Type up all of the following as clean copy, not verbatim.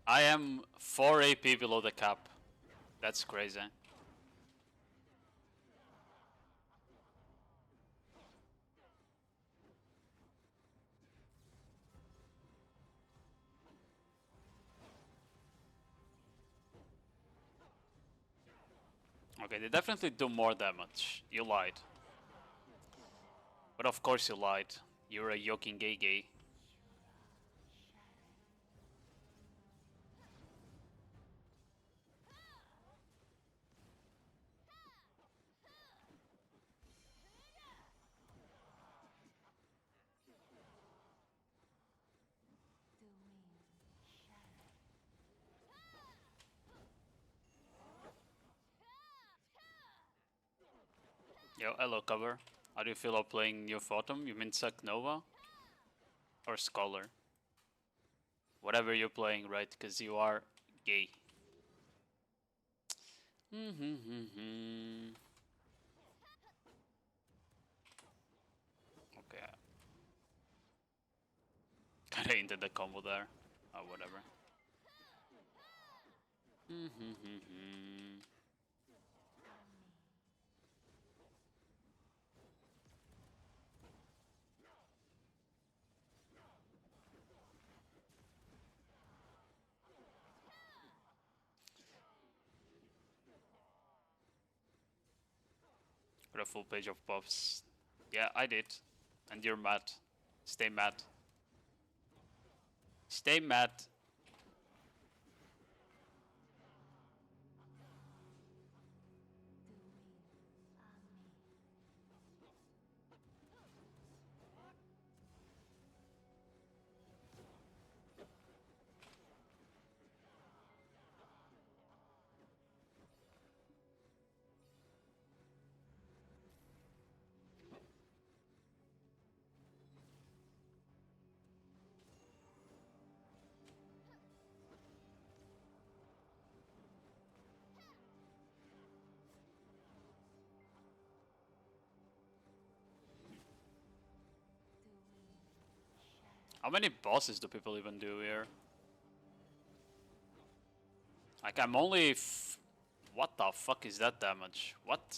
I am 4 AP below the cap. That's crazy. Okay, they definitely do more damage. You lied. But of course you lied. You're a yoking gay gay. Yo, hello cover. How do you feel about playing New Phantom? You mean Succ Nova? Or Scholar? Whatever you're playing, right? Because you are gay. Okay. Kinda into the combo there. Oh, whatever. Got a full page of buffs. Yeah, I did. And you're mad. Stay mad. Stay mad. How many bosses do people even do here? Like, I'm only what the fuck is that damage? What?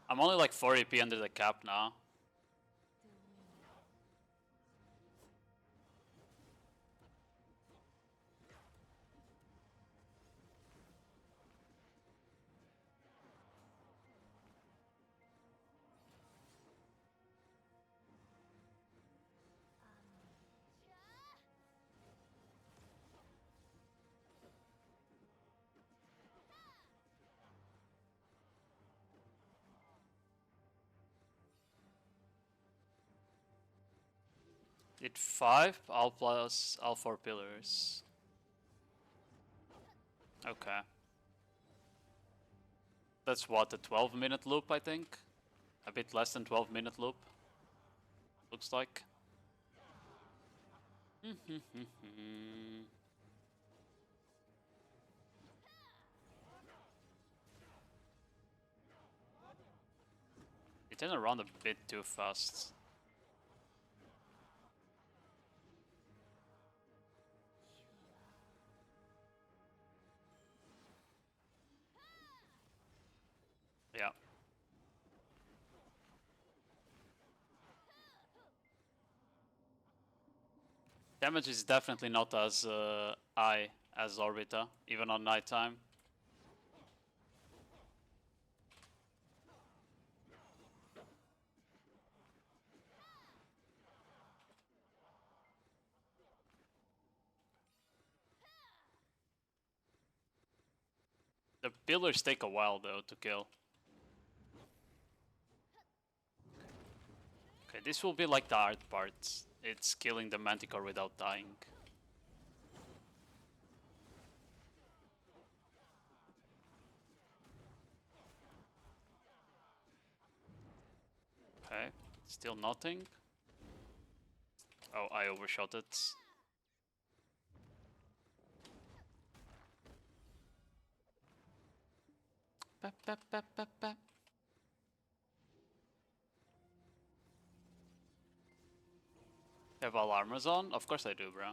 I'm only like 4 AP under the cap now. Did 5, all plus all 4 pillars. Okay. That's what, a 12-minute loop, I think? A bit less than 12-minute loop. Looks like. It turned around a bit too fast. Yeah. Damage is definitely not as high as Orbita, even on nighttime. The pillars take a while though to kill. Okay, this will be like the hard part. It's killing the Manticore without dying. Okay, still nothing. Oh, I overshot it. Bap, bap, bap, bap, bap. Have all armors on? Of course I do, bro.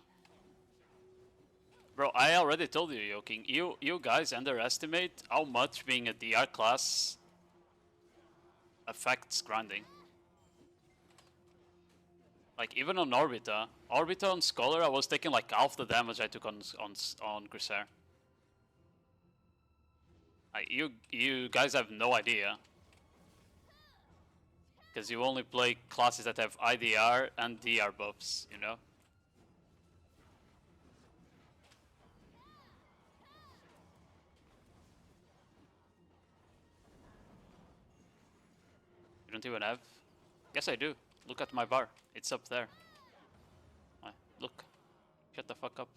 Bro, I already told you, Yoking. You guys underestimate how much being a DR class affects grinding. Like even on Orbita on Scholar, I was taking like half the damage I took on Corsair. Like, you guys have no idea, because you only play classes that have IDR and DR buffs, you know. You don't even have? Yes, I do. Look at my bar. It's up there. Look. Shut the fuck up.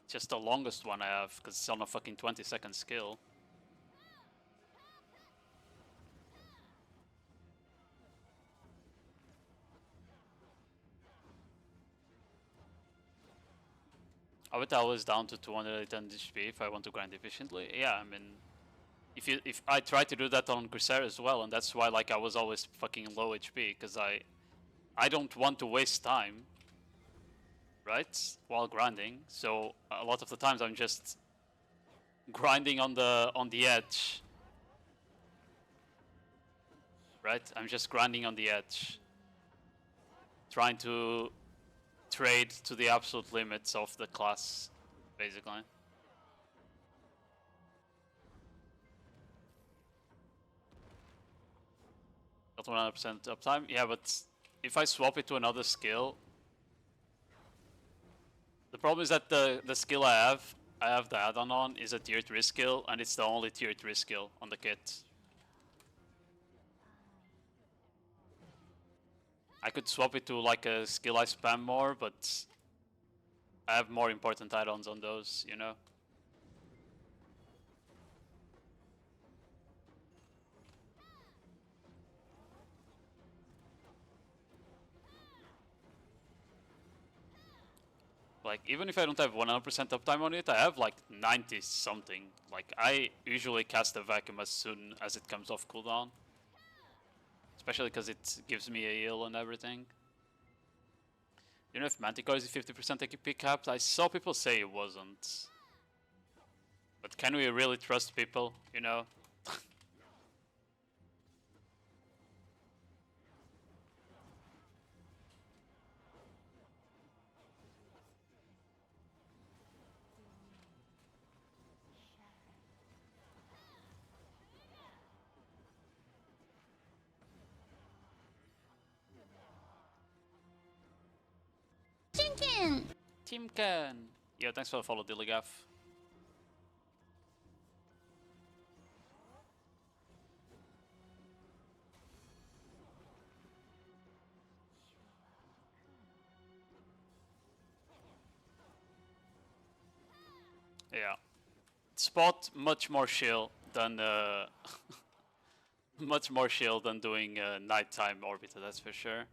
It's just the longest one I have, because it's on a fucking 20-second skill. I would always down to 210 HP if I want to grind efficiently. Yeah, I mean, if I try to do that on Corsair as well, and that's why like I was always fucking low HP, because I don't want to waste time, right, while grinding. So a lot of the times I'm just grinding on the edge, right? I'm just grinding on the edge, trying to trade to the absolute limits of the class, basically. Got 100% uptime? Yeah, but if I swap it to another skill, the problem is that the skill I have the add-on on, is a tier 3 skill, and it's the only tier 3 skill on the kit. I could swap it to like a skill I spam more, but I have more important add-ons on those, you know? Like, even if I don't have 100% uptime on it, I have like 90 something. Like, I usually cast a vacuum as soon as it comes off cooldown. Especially because it gives me a heal and everything. You know if Manticore is 50% AKP capped? I saw people say it wasn't. But can we really trust people, you know? Teamcan! Yeah, thanks for the follow, Dilligaf. Yeah. Spot much more chill than much more chill than doing nighttime Orbiter, that's for sure.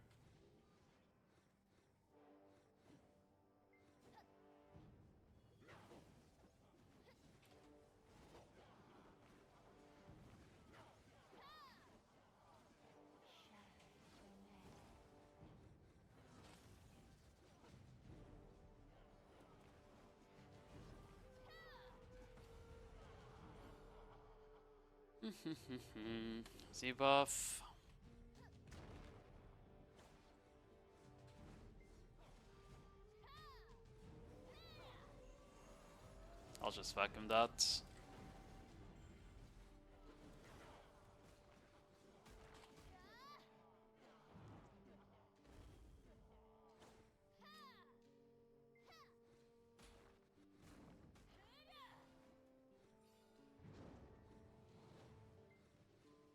Z-buff. I'll just vacuum that.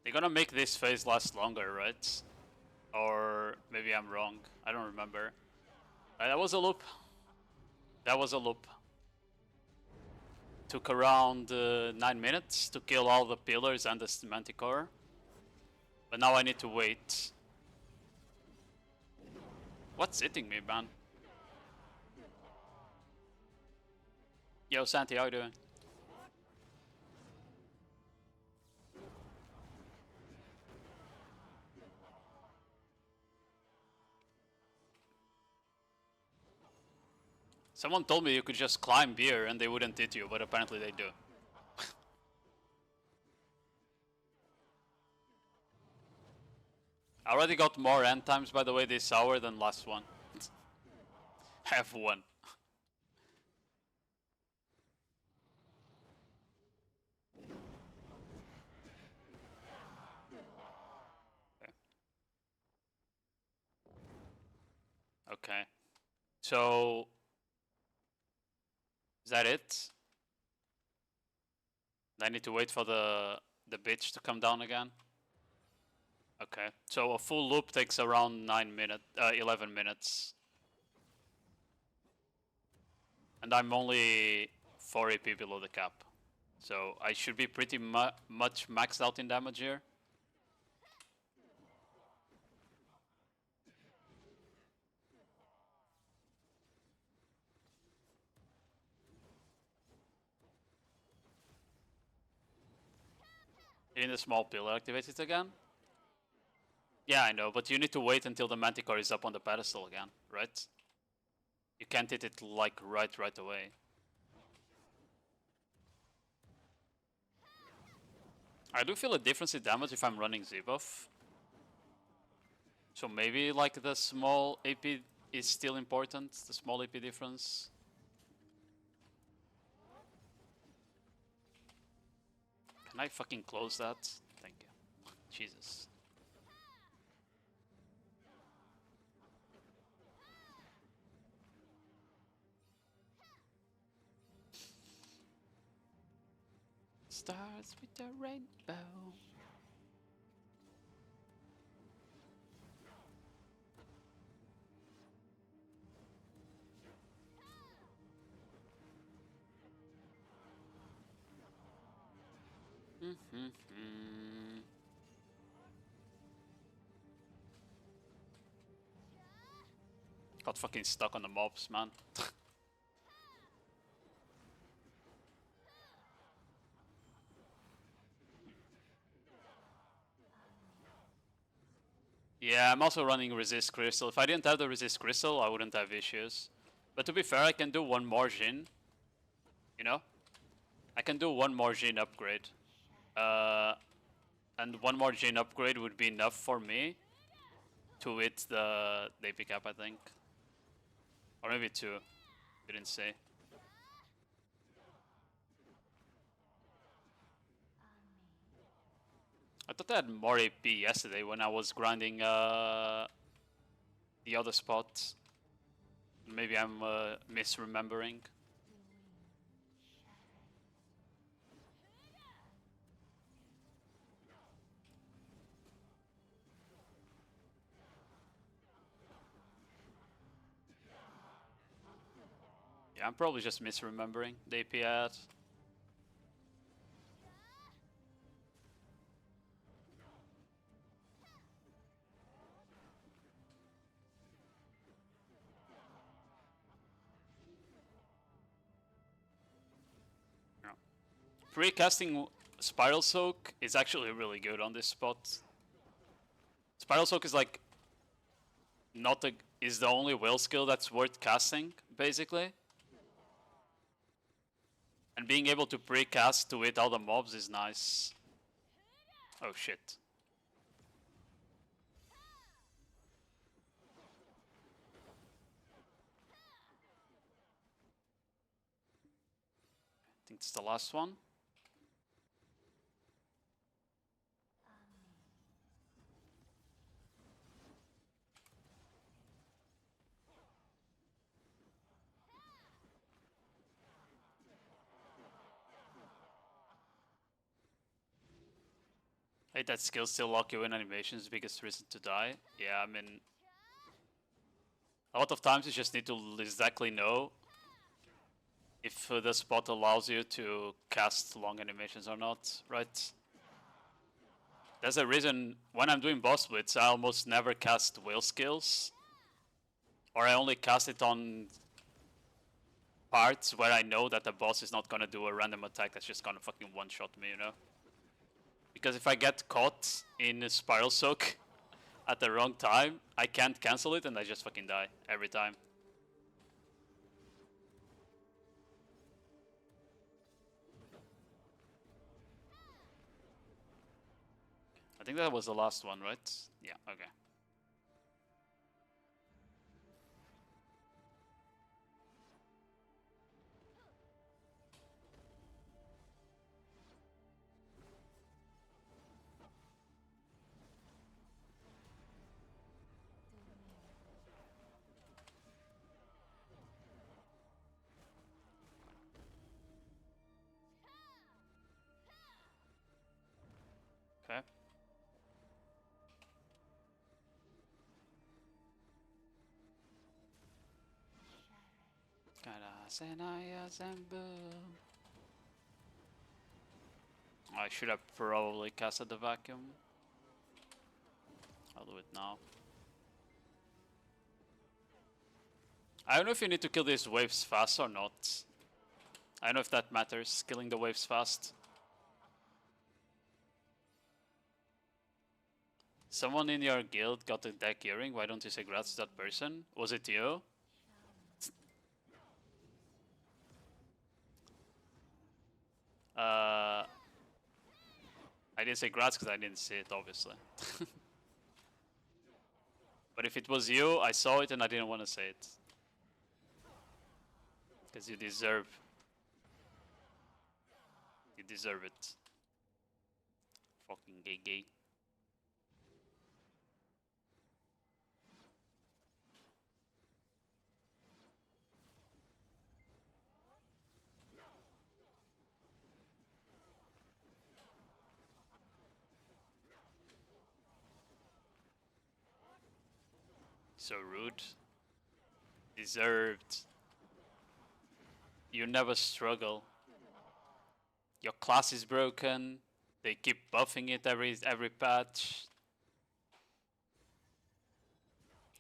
They're gonna make this phase last longer, right? Or maybe I'm wrong. I don't remember. That was a loop. That was a loop. Took around 9 minutes to kill all the pillars and the Manticore. But now I need to wait. What's hitting me, man? Yo, Santi, how you doing? Someone told me you could just climb here and they wouldn't hit you, but apparently they do. I already got more end times, by the way, this hour than last one. I have one. Okay. So is that it? I need to wait for the bitch to come down again. Okay. So a full loop takes around 11 minutes. And I'm only 4 AP below the cap. So I should be pretty much maxed out in damage here. In the small pillar activated again? Yeah, I know, but you need to wait until the Manticore is up on the pedestal again, right? You can't hit it like right away. I do feel a difference in damage if I'm running Z-buff. So maybe like the small AP is still important, the small AP difference. Can I fucking close that? Thank you. Jesus. Stars with the rainbow. Got fucking stuck on the mobs, man. Yeah, I'm also running Resist Crystal. If I didn't have the Resist Crystal, I wouldn't have issues. But to be fair, I can do one more Jhin. You know? I can do one more Jhin upgrade. And one more Jhin upgrade would be enough for me to hit the AP cap, I think. Or maybe two. Didn't say. I thought I had more AP yesterday when I was grinding the other spot. Maybe I'm misremembering. Yeah, I'm probably just misremembering the AP ad. Pre-casting Spiral Soak is actually really good on this spot. Spiral Soak is like is the only will skill that's worth casting, basically. And being able to pre-cast to hit all the mobs is nice. Oh shit. I think it's the last one. Hey, that skill still lock you in animations, biggest reason to die. Yeah, I mean, a lot of times you just need to exactly know if the spot allows you to cast long animations or not, right? There's a reason when I'm doing boss blitz, I almost never cast will skills. Or I only cast it on parts where I know that the boss is not gonna do a random attack that's just gonna fucking one-shot me, you know? Because if I get caught in a Spiral Soak at the wrong time, I can't cancel it and I just fucking die every time. I think that was the last one, right? Yeah, okay. Okay. I should have probably casted the vacuum. I'll do it now. I don't know if you need to kill these waves fast or not. I don't know if that matters, killing the waves fast. Someone in your guild got a deck earring, why don't you say congrats to that person? Was it you? I didn't say congrats because I didn't see it, obviously. But if it was you, I saw it and I didn't want to say it. Because you deserve. You deserve it. Fucking gay. So rude. Deserved. You never struggle. Your class is broken. They keep buffing it every patch.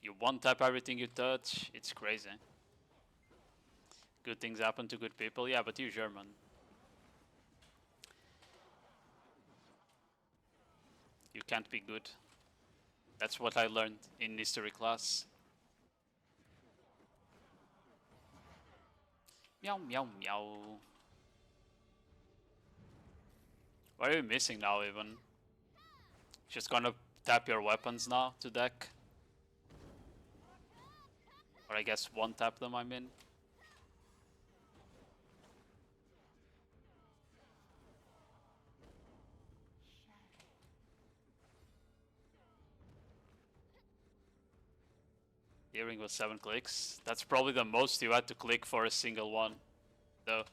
You one-tap everything you touch. It's crazy. Good things happen to good people. Yeah, but you German. You can't be good. That's what I learned in history class. Meow, meow, meow. What are you missing now, even? Just gonna tap your weapons now to deck? Or I guess one tap them, I mean. Earring was 7 clicks. That's probably the most you had to click for a single one, though.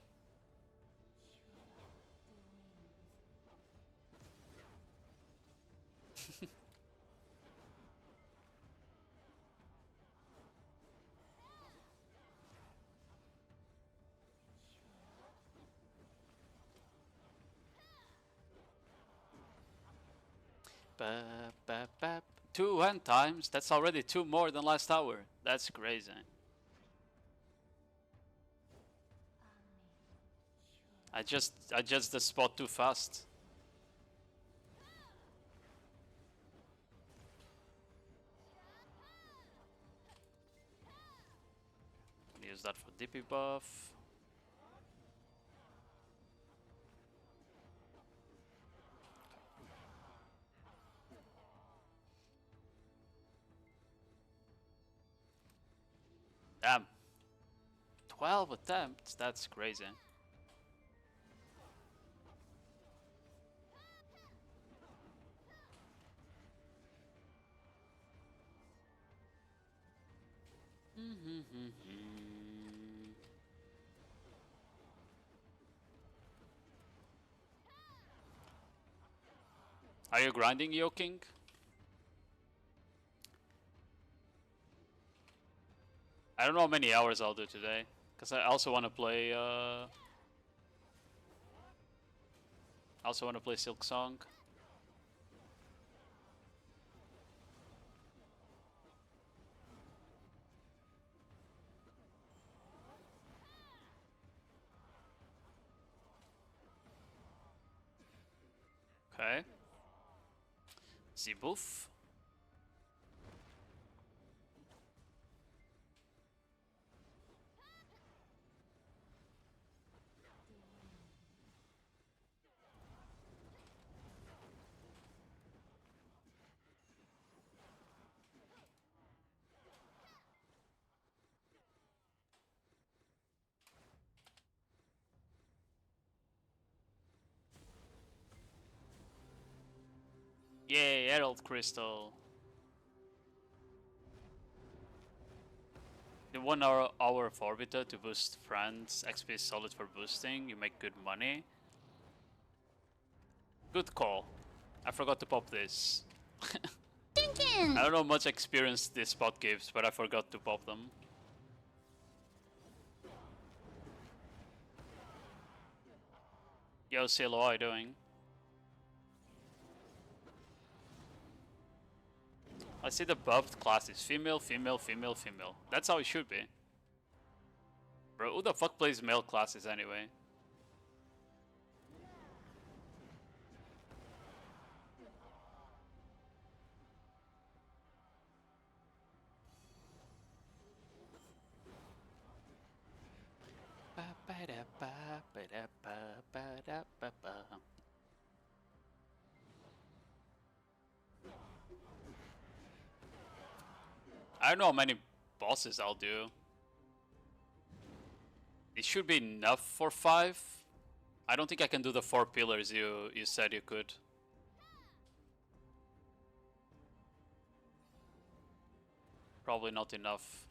Bap, bap, bap. 2 hand times. That's already 2 more than last hour. That's crazy. I just the spot too fast. Use that for DP buff. Damn. 12 attempts, that's crazy. Are you grinding, Yo King? I don't know how many hours I'll do today, because I also want to play. I also want to play Silk Song. Okay. Z-Buff. Yay, Herald Crystal. The 1 hour of Orbiter to boost friends. XP is solid for boosting. You make good money. Good call. I forgot to pop this. I don't know much experience this spot gives, but I forgot to pop them. Yo, Silo, how you doing? I see the buffed classes. Female, female, female, female. That's how it should be. Bro, who the fuck plays male classes anyway? I don't know how many bosses I'll do. It should be enough for 5. I don't think I can do the 4 pillars you said you could. Probably not enough.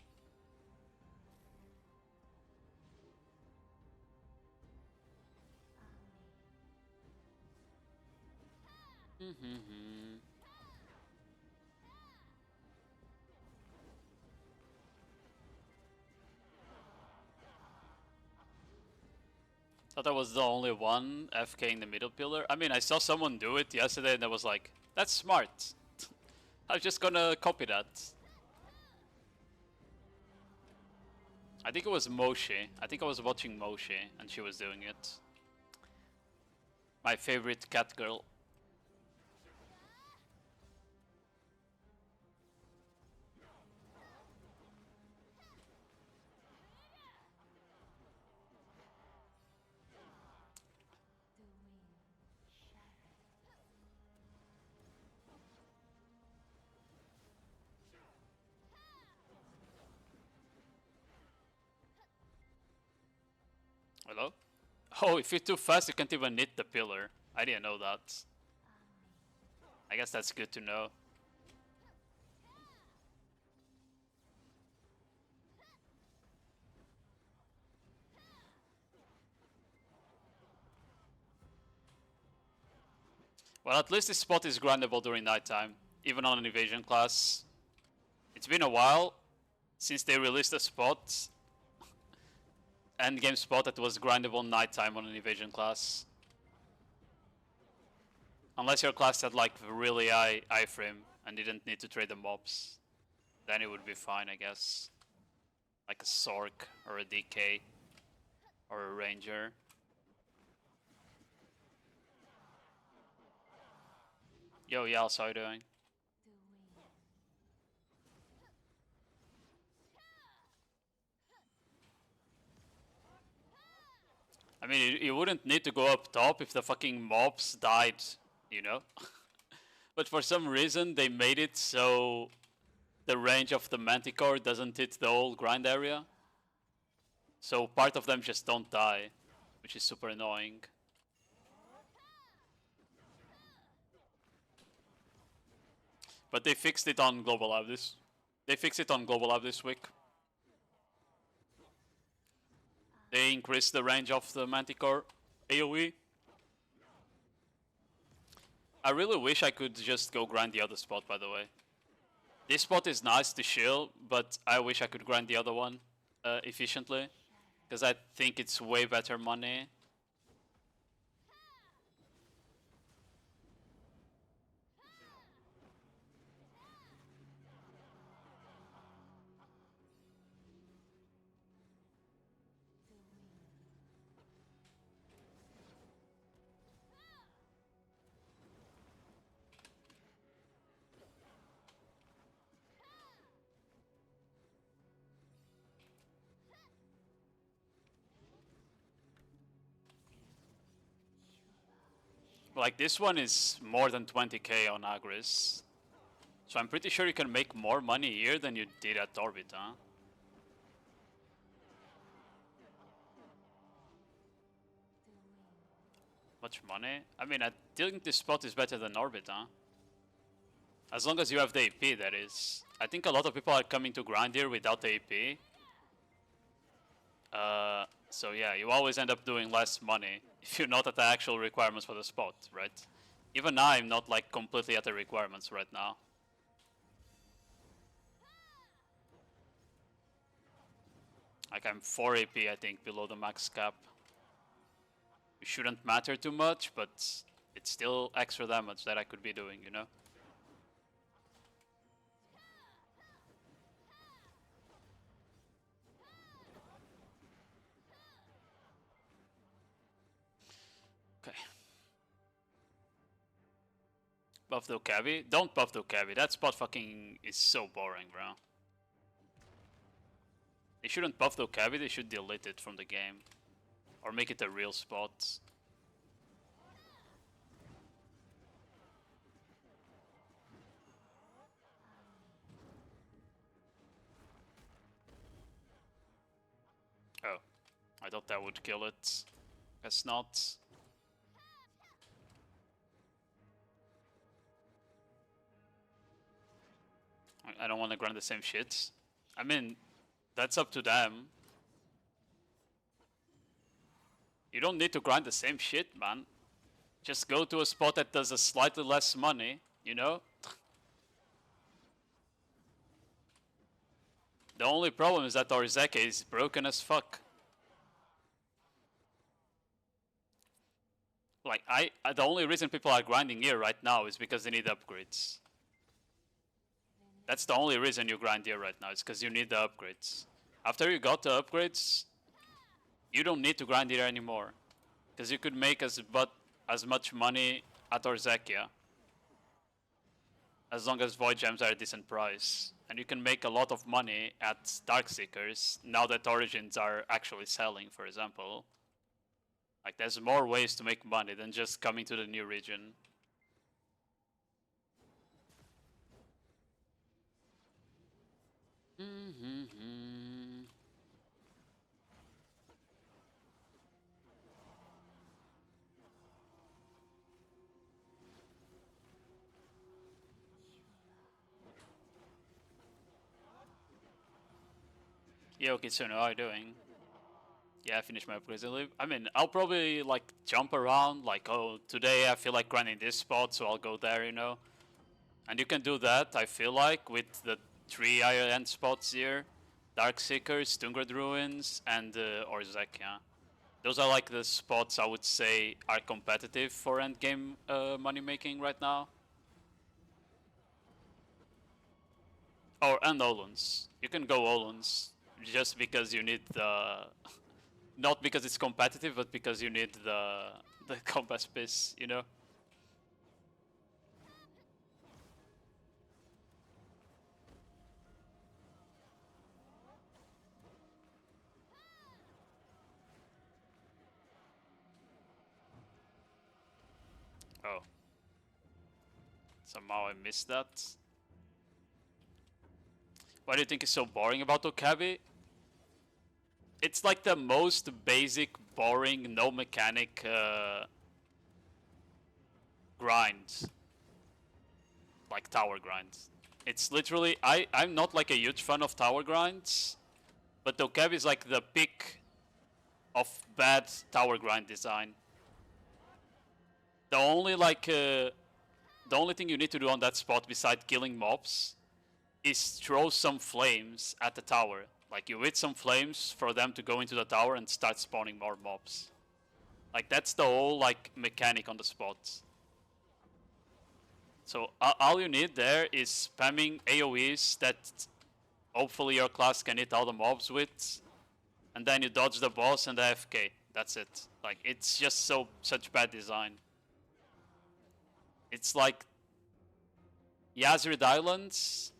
Thought I was the only one FKing the middle pillar. I mean, I saw someone do it yesterday and I was like, that's smart. I'm just gonna copy that. I think it was Moshi. I think I was watching Moshi and she was doing it. My favorite cat girl. Hello? Oh, if you're too fast, you can't even hit the pillar. I didn't know that. I guess that's good to know. Well, at least this spot is grindable during nighttime, even on an evasion class. It's been a while since they released a spot, endgame spot that was grindable nighttime on an evasion class. Unless your class had like really high iframe and didn't need to trade the mobs, then it would be fine, I guess. Like a Succ or a DK or a Ranger. Yo, Yals, how you doing? I mean, you wouldn't need to go up top if the fucking mobs died, you know? But for some reason, they made it so the range of the Manticore doesn't hit the whole grind area. So part of them just don't die, which is super annoying. But they fixed it on Global Lab this. They fixed it on Global Lab this week. They increased the range of the Manticore AoE. I really wish I could just go grind the other spot, by the way. This spot is nice to shield, but I wish I could grind the other one efficiently. Because I think it's way better money. Like this one is more than 20k on agris. So I'm pretty sure you can make more money here than you did at Orbit, huh? Much money? I mean, I think this spot is better than Orbit, huh? As long as you have the AP, that is. I think a lot of people are coming to grind here without the AP. So yeah, you always end up doing less money if you're not at the actual requirements for the spot, right? Even now, I'm not like completely at the requirements right now. Like I'm 4 AP, I think, below the max cap. It shouldn't matter too much, but it's still extra damage that I could be doing, you know? Okay. Buff the Okabi? Don't buff the Okabi. That spot fucking is so boring, bro. They shouldn't buff the Okabi, they should delete it from the game. Or make it a real spot. Oh. I thought that would kill it. Guess not. I don't want to grind the same shit. I mean, that's up to them. You don't need to grind the same shit, man. Just go to a spot that does a slightly less money, you know? The only problem is that Orzeke is broken as fuck. Like, the only reason people are grinding here right now is because they need upgrades. That's the only reason you grind here right now, it's because you need the upgrades. After you got the upgrades, you don't need to grind here anymore. Because you could make as much money at Orzekia. As long as Void Gems are a decent price. And you can make a lot of money at Darkseekers, now that Origins are actually selling, for example. Like, there's more ways to make money than just coming to the new region. Yo, Kitsune, how are you doing? Yeah, I finished my upgrades and leave. I mean, I'll probably like jump around, like, oh, today I feel like grinding this spot, so I'll go there, you know? And you can do that, I feel like, with the 3 higher end spots here. Darkseekers, Tungrad Ruins, and Orzekia. Those are like the spots I would say are competitive for endgame money making right now. Oh, and Olans. You can go Olans just because you need the... Not because it's competitive, but because you need the combat space, you know? Oh. Somehow I missed that. What do you think is so boring about Okabi? It's like the most basic, boring, no mechanic grind. Like tower grinds. It's literally, I'm not like a huge fan of tower grinds, but Okabi is like the peak of bad tower grind design. The only the only thing you need to do on that spot besides killing mobs is throw some flames at the tower. Like you hit some flames for them to go into the tower and start spawning more mobs. Like that's the whole like mechanic on the spot. So all you need there is spamming AoEs that hopefully your class can hit all the mobs with, and then you dodge the boss and the AFK. That's it. Like it's just such bad design. It's like Yazrid Islands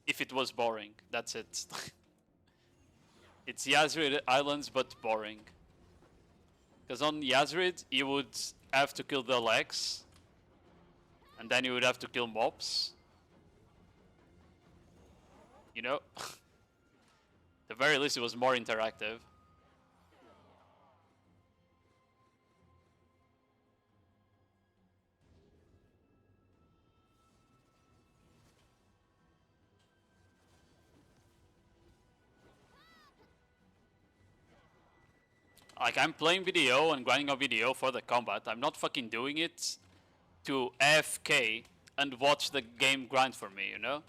if it was boring. That's it. It's Yazrid Islands but boring. Because on Yazrid you would have to kill the legs, and then you would have to kill mobs. You know? At the very least it was more interactive. Like, I'm playing BDO and grinding out BDO for the combat. I'm not fucking doing it to AFK and watch the game grind for me, you know?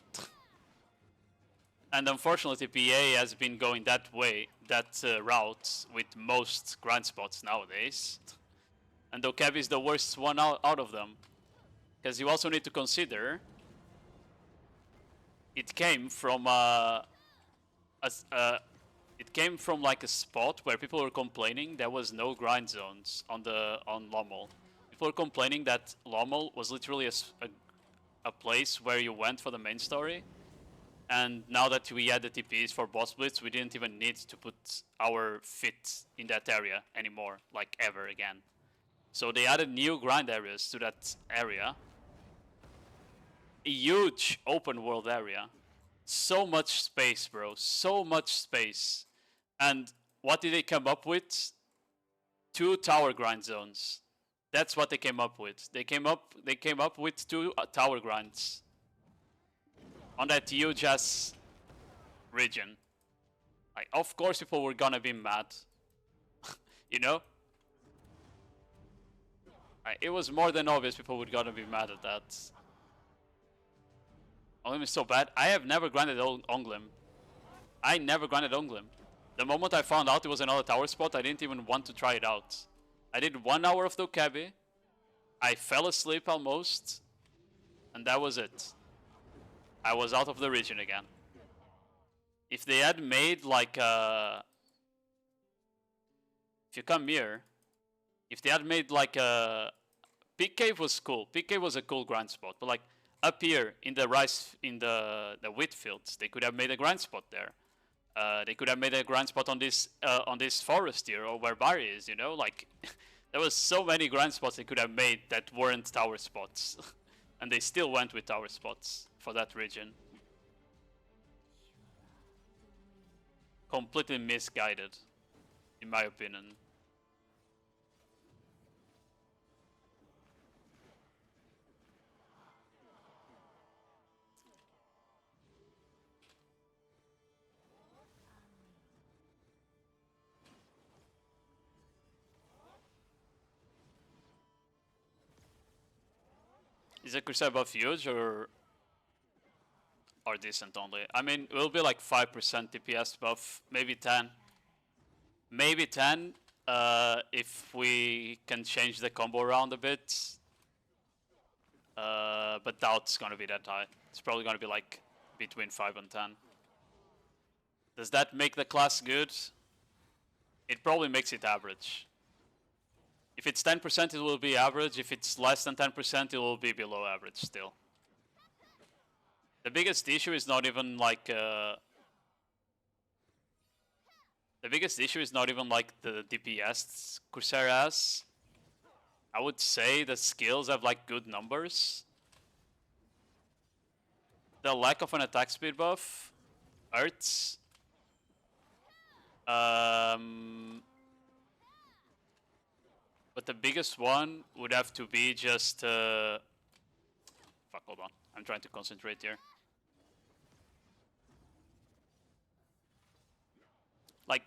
And unfortunately, PA has been going that way, that route, with most grind spots nowadays. And Dokkaebi is the worst one out of them. Because you also need to consider it came from it came from like a spot where people were complaining there was no grind zones on Lommel. People were complaining that Lommel was literally a place where you went for the main story, and now that we had the TPs for boss blitz, we didn't even need to put our fit in that area anymore, like ever again. So they added new grind areas to that area. A huge open world area. So much space, bro. So much space. And what did they come up with? 2 tower grind zones. That's what they came up with. They came up with 2 tower grinds on that huge ass region. Like, of course people were gonna be mad. You know? Like, it was more than obvious people were gonna be mad at that. Onglim is so bad. I have never grinded Onglim. I never grinded Onglim. The moment I found out it was another tower spot, I didn't even want to try it out. I did 1 hour of Dokkaebi. I fell asleep almost. And that was it. I was out of the region again. If they had made like a... If you come here, if they had made like a... Peak Cave was cool. Peak Cave was a cool grind spot. But like up here in the rice, in the wheat fields, they could have made a grind spot there. They could have made a grind spot on this forest here, or where Barry is, you know? Like, there was so many grind spots they could have made that weren't tower spots. And they still went with tower spots for that region. Completely misguided, in my opinion. Is the Corsair buff huge or decent only? I mean, it will be like 5% DPS buff, maybe 10. Maybe 10 if we can change the combo around a bit. But doubt it's gonna be that high. It's probably gonna be like between 5 and 10. Does that make the class good? It probably makes it average. If it's 10%, it will be average. If it's less than 10%, it will be below average still. The biggest issue is not even like... the biggest issue is not even like the DPS Corsair has. I would say the skills have like good numbers. The lack of an attack speed buff hurts. But the biggest one would have to be just... Fuck, hold on. I'm trying to concentrate here. Like,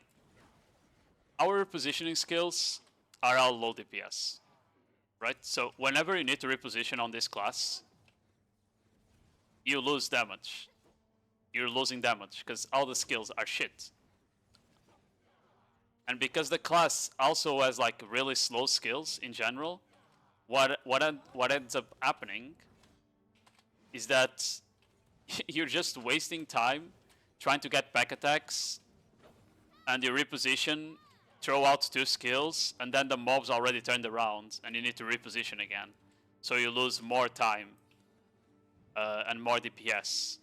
our repositioning skills are all low DPS. Right? So whenever you need to reposition on this class, you lose damage. You're losing damage because all the skills are shit. And because the class also has like really slow skills in general, what ends up happening is that you're just wasting time trying to get back attacks, and you reposition, throw out 2 skills, and then the mob's already turned around and you need to reposition again. So you lose more time and more DPS.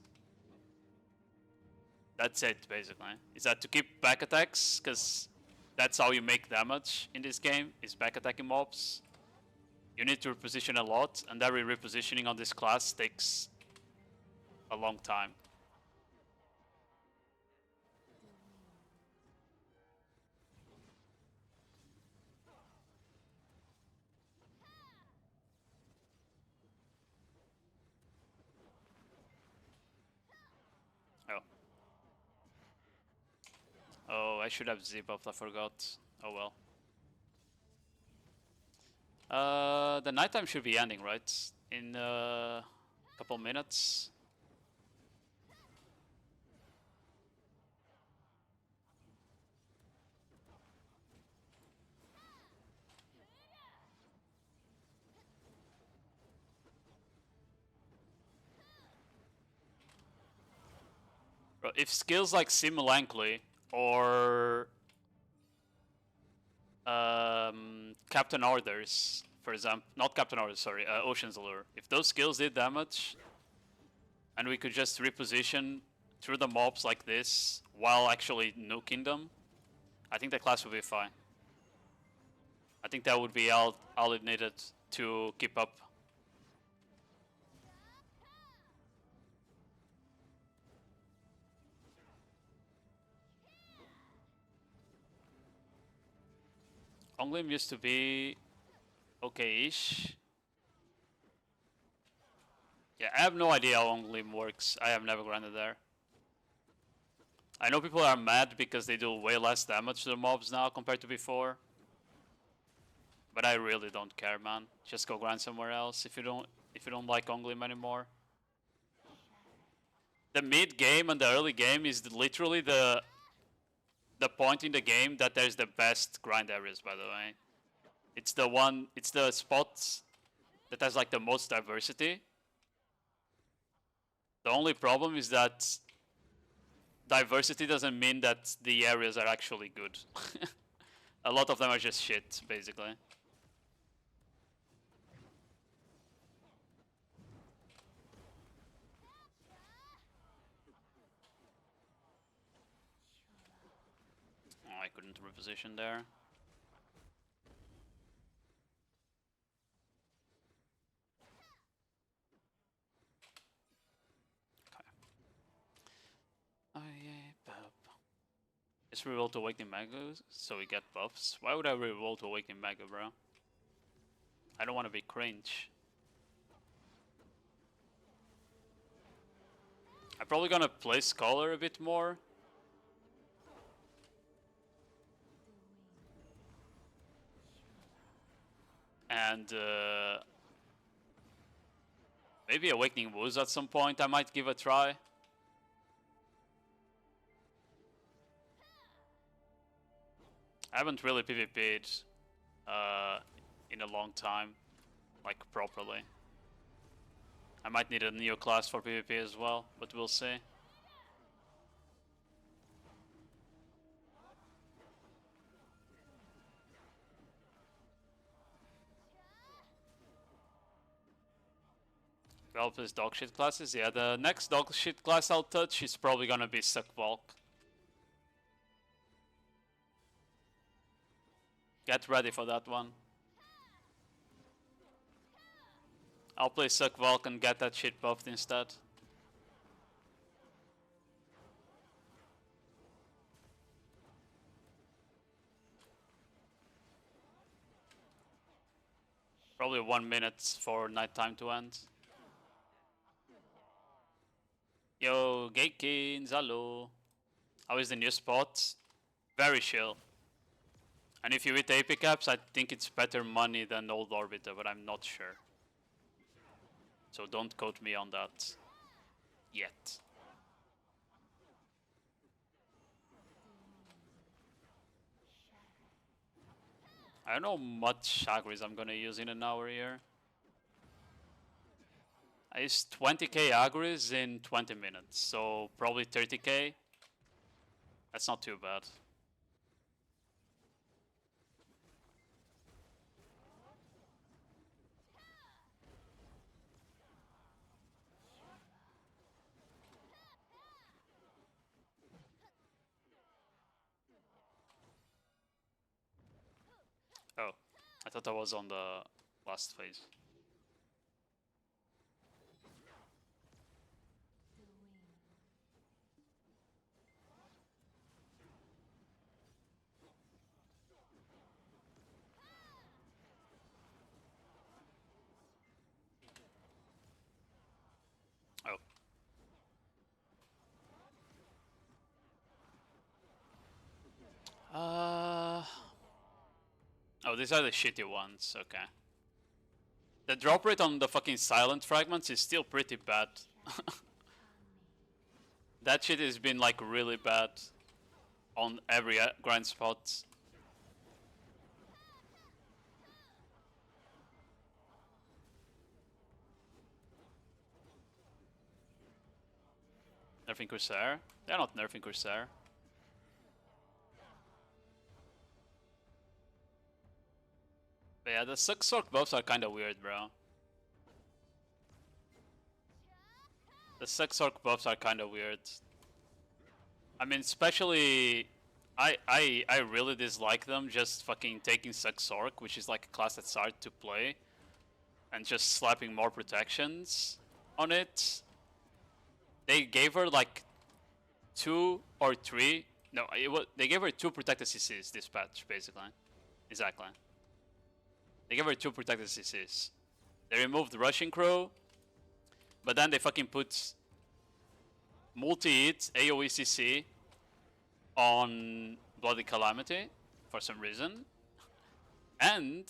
That's it basically. Is that to keep back attacks, because that's how you make damage in this game, is back attacking mobs. You need to reposition a lot, and every repositioning on this class takes a long time. Oh. Oh, I should have Z buffed, I forgot. Oh well. The nighttime should be ending, right? In a couple minutes. Bro, if skills like Simulankly or Captain Orders, for example, not Captain Orders, sorry, Ocean's Allure. If those skills did damage, and we could just reposition through the mobs like this while actually nuking them, I think the class would be fine. I think that would be all it needed to keep up. Onglim used to be okay-ish. Yeah, I have no idea how Onglim works. I have never grinded there. I know people are mad because they do way less damage to the mobs now compared to before. But I really don't care, man. Just go grind somewhere else if you don't like Onglim anymore. The mid game and the early game is literally the point in the game that there's the best grind areas, by the way. It's the spots that has like the most diversity. The only problem is that diversity doesn't mean that the areas are actually good. A lot of them are just shit, basically. Oh, I couldn't reposition there. Just reroll to Awakening Mega so we get buffs. Why would I reroll to Awakening Mega, bro? I don't want to be cringe. I'm probably gonna play Scholar a bit more. And maybe Awakening Woos at some point I might give a try. I haven't really PvP'd in a long time, like properly. I might need a Neo class for PvP as well, but we'll see. Develop his dogshit classes. Yeah, the next dogshit class I'll touch is probably gonna be Succ. Get ready for that one. I'll play Succ and get that shit buffed instead. Probably 1 minute for nighttime to end. Yo, Geikins, hello. How is the new spot? Very chill. And if you hit AP caps, I think it's better money than Old Orbiter, but I'm not sure. So don't quote me on that. Yet. I don't know much agris I'm gonna use in an hour here. I use 20k agris in 20 minutes, so probably 30k. That's not too bad. Oh, I thought I was on the last phase. Oh. Oh, these are the shitty ones, okay. The drop rate on the fucking silent fragments is still pretty bad. That shit has been like really bad on every grind spot. Nerfing Corsair? They're not nerfing Corsair. But yeah, the Succ buffs are kinda weird, bro. The Succ buffs are kinda weird. I mean, especially... I really dislike them just fucking taking Succ, which is like a class that's hard to play, and just slapping more protections on it. They gave her like 2 or 3... No, they gave her 2 protected CCs this patch, basically. Exactly. They gave her 2 protected CCs. They removed Rushing Crow, but then they fucking put multi-hit AoE CC on Bloody Calamity for some reason. And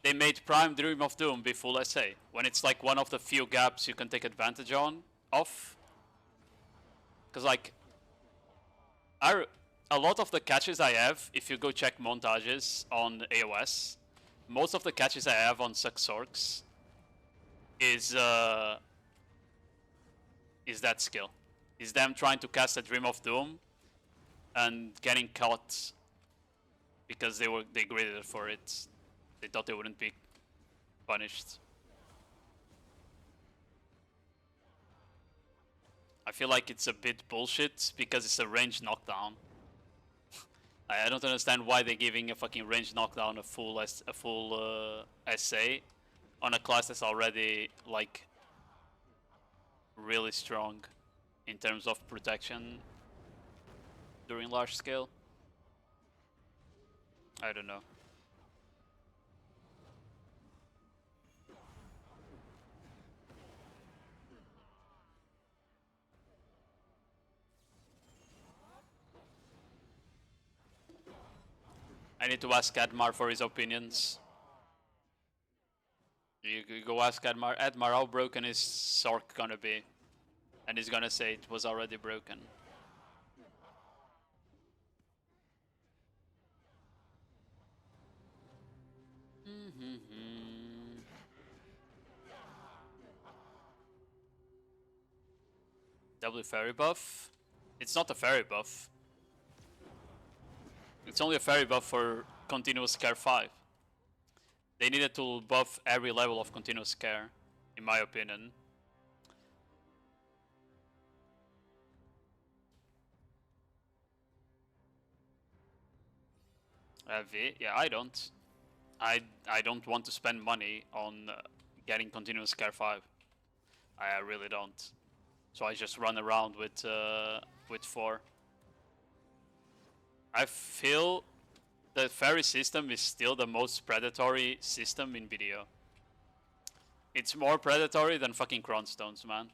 they made Prime Dream of Doom be full SA, when it's like one of the few gaps you can take advantage of. Because like, a lot of the catches I have, if you go check montages on AOS, most of the catches I have on Succ is that skill. Is them trying to cast a Dream of Doom and getting caught because they graded for it. They thought they wouldn't be punished. I feel like it's a bit bullshit because it's a range knockdown. I don't understand why they're giving a fucking range knockdown a full SA on a class that's already like really strong in terms of protection during large scale. I don't know. I need to ask Admar for his opinions. You go ask Admar. Admar, how broken is Sorc gonna be? And he's gonna say it was already broken. W fairy buff? It's not a fairy buff. It's only a fairy buff for continuous care 5. They needed to buff every level of continuous care, in my opinion. V? Yeah, I don't. I don't want to spend money on getting continuous care 5. I really don't. So I just run around with 4. I feel the fairy system is still the most predatory system in BDO. It's more predatory than fucking Cronstones, man.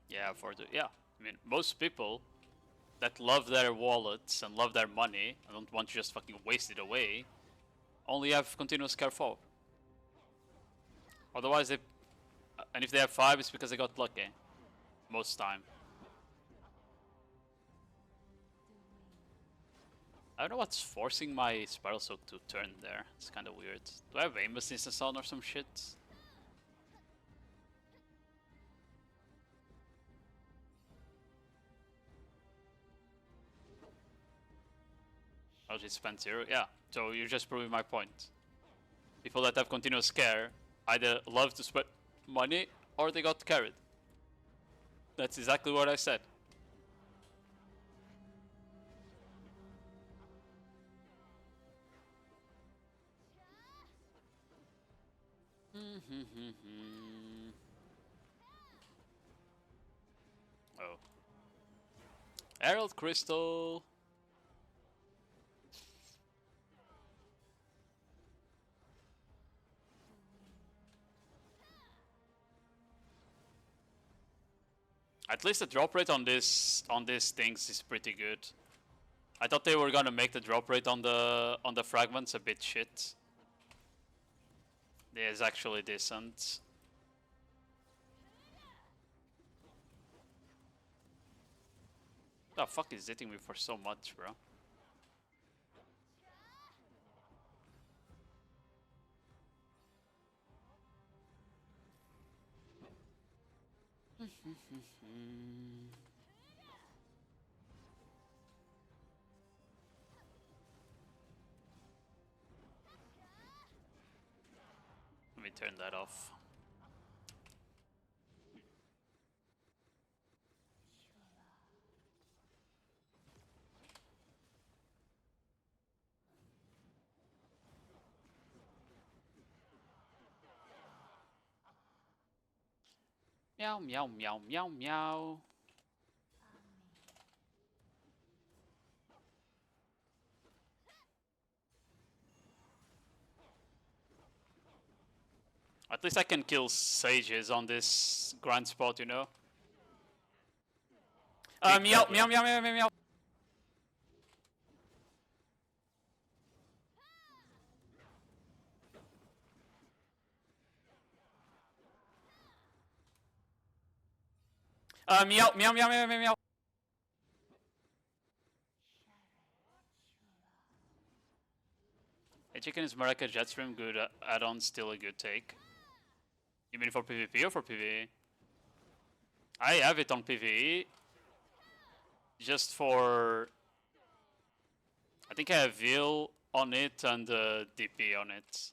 Yeah, I mean, most people that love their wallets and love their money and don't want to just fucking waste it away only have continuous care 4. Otherwise and if they have 5, it's because they got lucky. Most time. I don't know what's forcing my Spiral Soak to turn there. It's kinda weird. Do I have Amos Instance on or some shit? Oh, she spent 0? Yeah, so you're just proving my point. People that have continuous care either love to spend money or they got carried. That's exactly what I said. Oh. Herald Crystal. At least the drop rate on these things is pretty good. I thought they were gonna make the drop rate on the fragments a bit shit. It is actually decent. The fuck is hitting me for so much, bro? Let me turn that off. Meow, meow, meow, meow, meow. At least I can kill sages on this grind spot, you know? Meow, meow, meow, meow, meow, meow. Meow, meow, meow, meow, meow, meow. Hey, chicken is Maraca Jetstream, good add-on, still a good take. You mean for PvP or for PvE? I have it on PvE. Just for... I think I have Veil on it and DP on it.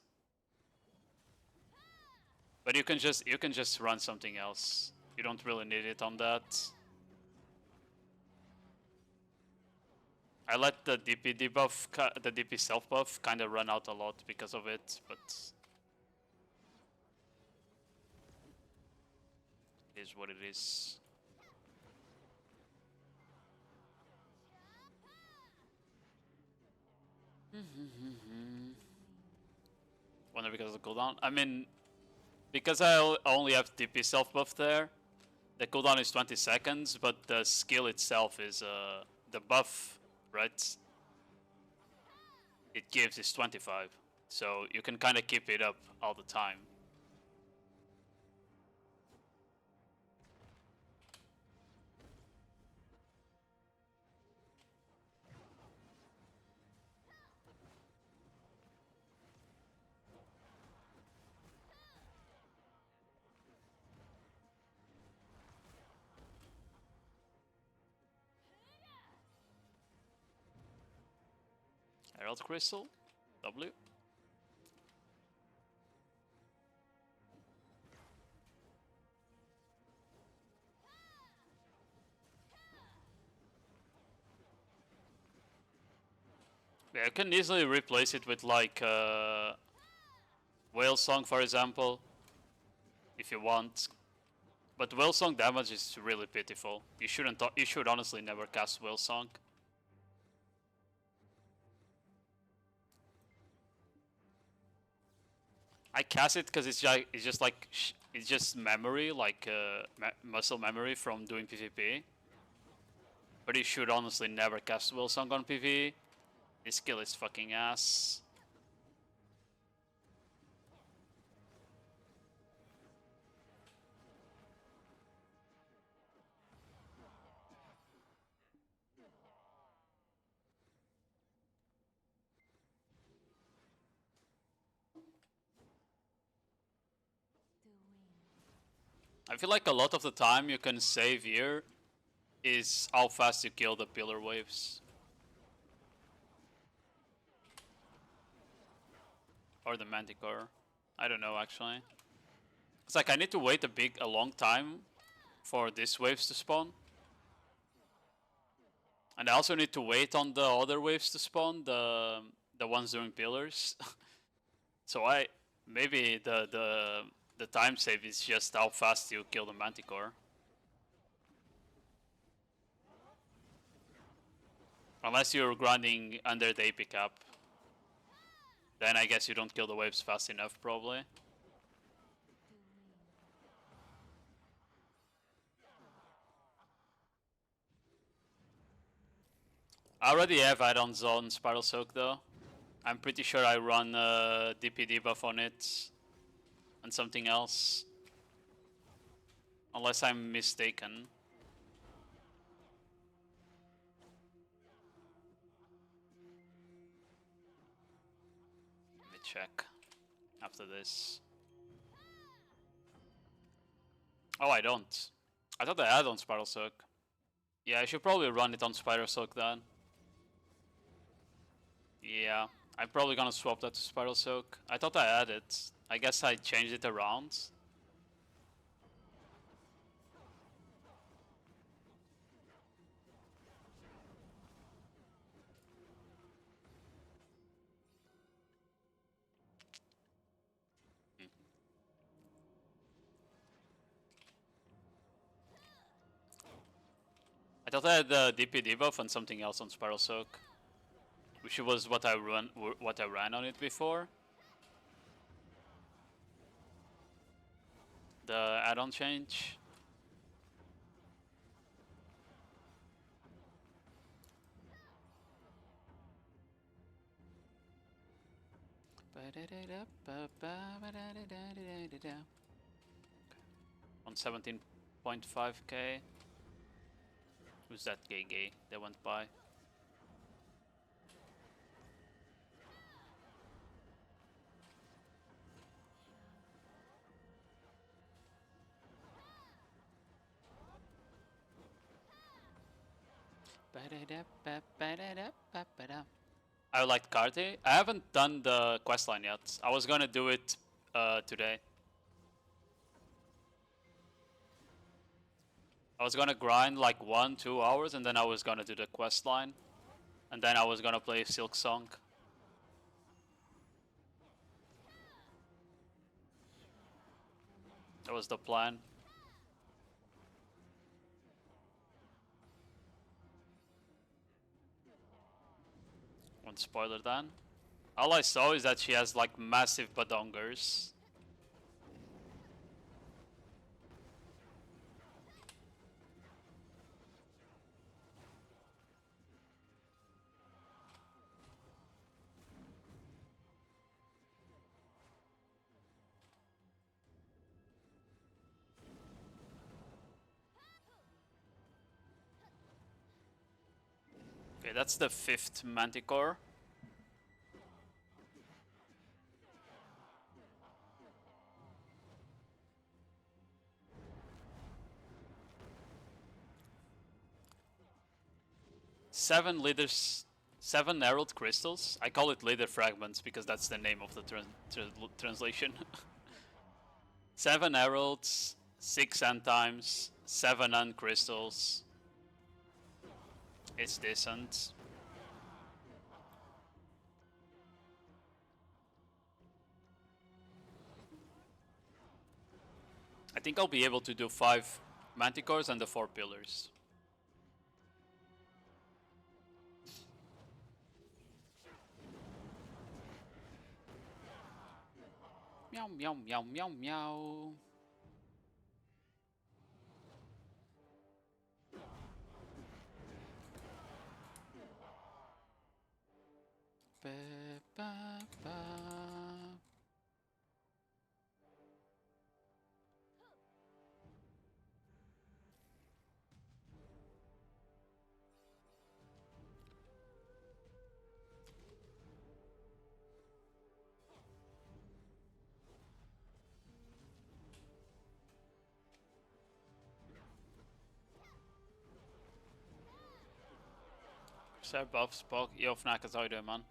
But you can just run something else. You don't really need it on that. I let the DP debuff, the DP self buff, kind of run out a lot because of it, but it is what it is. Wonder because of the cooldown. I mean, because I only have DP self buff there, the cooldown is 20 seconds, but the skill itself is the buff, right? It gives is 25, so you can kind of keep it up all the time. Herald Crystal, W. Yeah, you can easily replace it with like Whale Song, for example, if you want. But Whale Song damage is really pitiful. You should honestly never cast Whale Song. I cast it because it's just memory, like muscle memory from doing PvP. But you should honestly never cast Whale Song on PvE. His skill is fucking ass. I feel like a lot of the time you can save here is how fast you kill the pillar waves. Or the Manticore. I don't know actually. It's like I need to wait a long time for these waves to spawn. And I also need to wait on the other waves to spawn, the ones doing pillars. So maybe the time save is just how fast you kill the Manticore. Unless you're grinding under the AP cap. Then I guess you don't kill the waves fast enough, probably. I already have add-ons on Spiral Soak though. I'm pretty sure I run DP debuff on it and something else. Unless I'm mistaken. Let me check after this. Oh, I don't. I thought I had on Spiral Soak. Yeah, I should probably run it on Spiral Soak then. Yeah, I'm probably gonna swap that to Spiral Soak. I thought I had it. I guess I changed it around. I thought I had the DP debuff and something else on Spiral Soak, which was what I ran on it before. The add-on change. On 17.5k. Who's that gay that went by? I like Karte. I haven't done the questline yet. I was gonna do it today. I was gonna grind like 1-2 hours and then I was gonna do the questline. And then I was gonna play Silk Song. That was the plan. One spoiler then. All I saw is that she has like massive badongers. Okay, that's the 5th Manticore. Seven Herald Crystals. I call it Leader Fragments because that's the name of the translation. 7 Heralds, 6 End Times, 7 End Crystals. It's decent. I think I'll be able to do 5 Manticores and the 4 Pillars. Meow, meow, meow, meow, meow. Ba, ba, ba. Corsair buff, Spock. Yo, Fnackers, how you doing, man?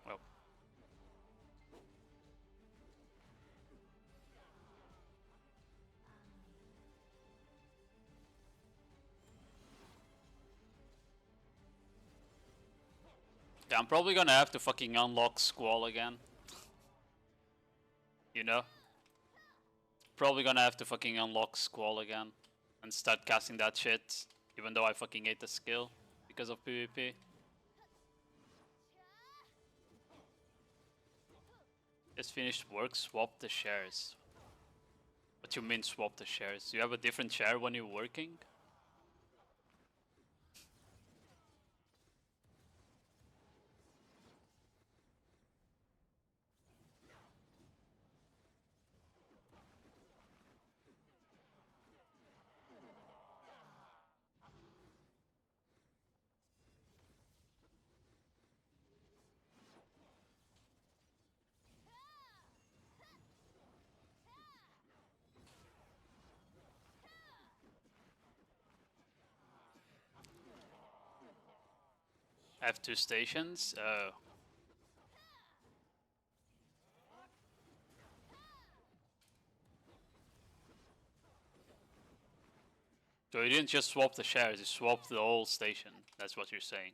Well. Yeah, I'm probably gonna have to fucking unlock Squall again. You know? Probably gonna have to fucking unlock Squall again. And start casting that shit. Even though I fucking hate the skill. Because of PvP. Just finished work, swap the shares. What you mean swap the shares? You have a different share when you're working? I have 2 stations? Oh. So you didn't just swap the shares, you swapped the whole station. That's what you're saying.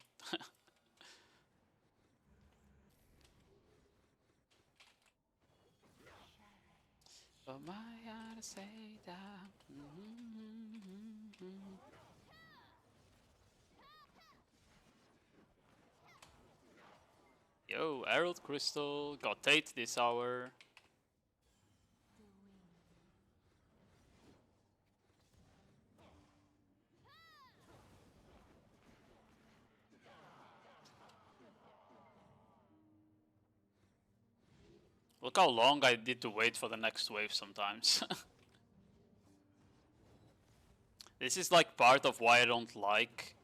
But my gotta say that. Yo, Herald Crystal, got Tate this hour. Look how long I did to wait for the next wave sometimes. This is like part of why I don't like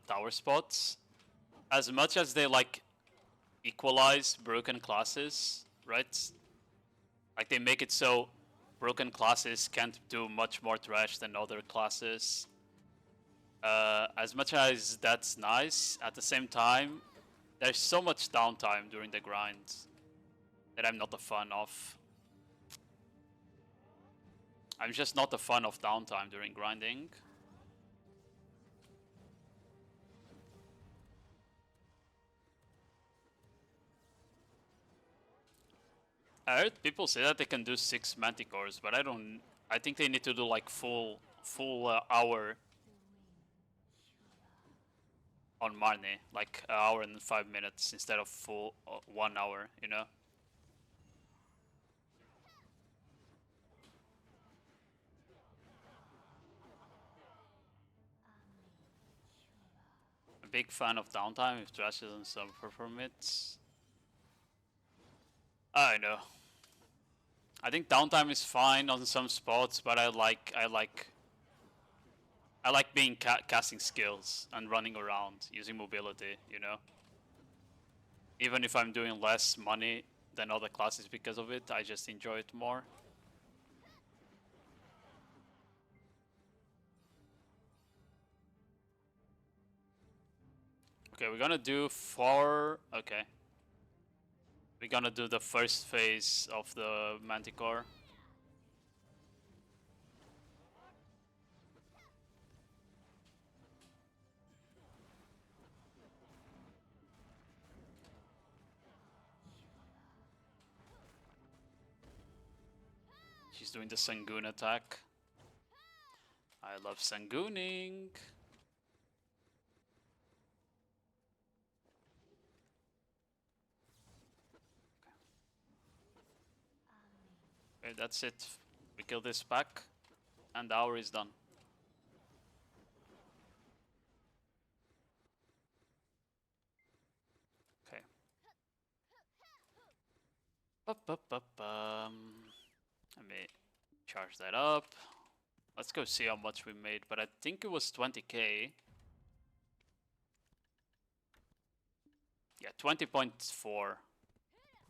tower spots. As much as they like equalize broken classes, right? Like they make it so broken classes can't do much more trash than other classes. As much as that's nice, at the same time, there's so much downtime during the grind that I'm not a fan of. I'm just not a fan of downtime during grinding. I heard people say that they can do 6 Manticores, but I don't. I think they need to do like full hour on Marnie, like an hour and 5 minutes instead of full 1 hour, you know? A big fan of downtime if Trash doesn't suffer from it. I know. I think downtime is fine on some spots, but I like being casting skills and running around using mobility, you know? Even if I'm doing less money than other classes because of it, I just enjoy it more. Okay, we're gonna do 4... Okay. We're gonna do the first phase of the Manticore. She's doing the Sangoon attack. I love Sangooning. Okay, that's it. We kill this pack, and the hour is done. Okay. Let me charge that up. Let's go see how much we made, but I think it was 20k. Yeah, 20.4.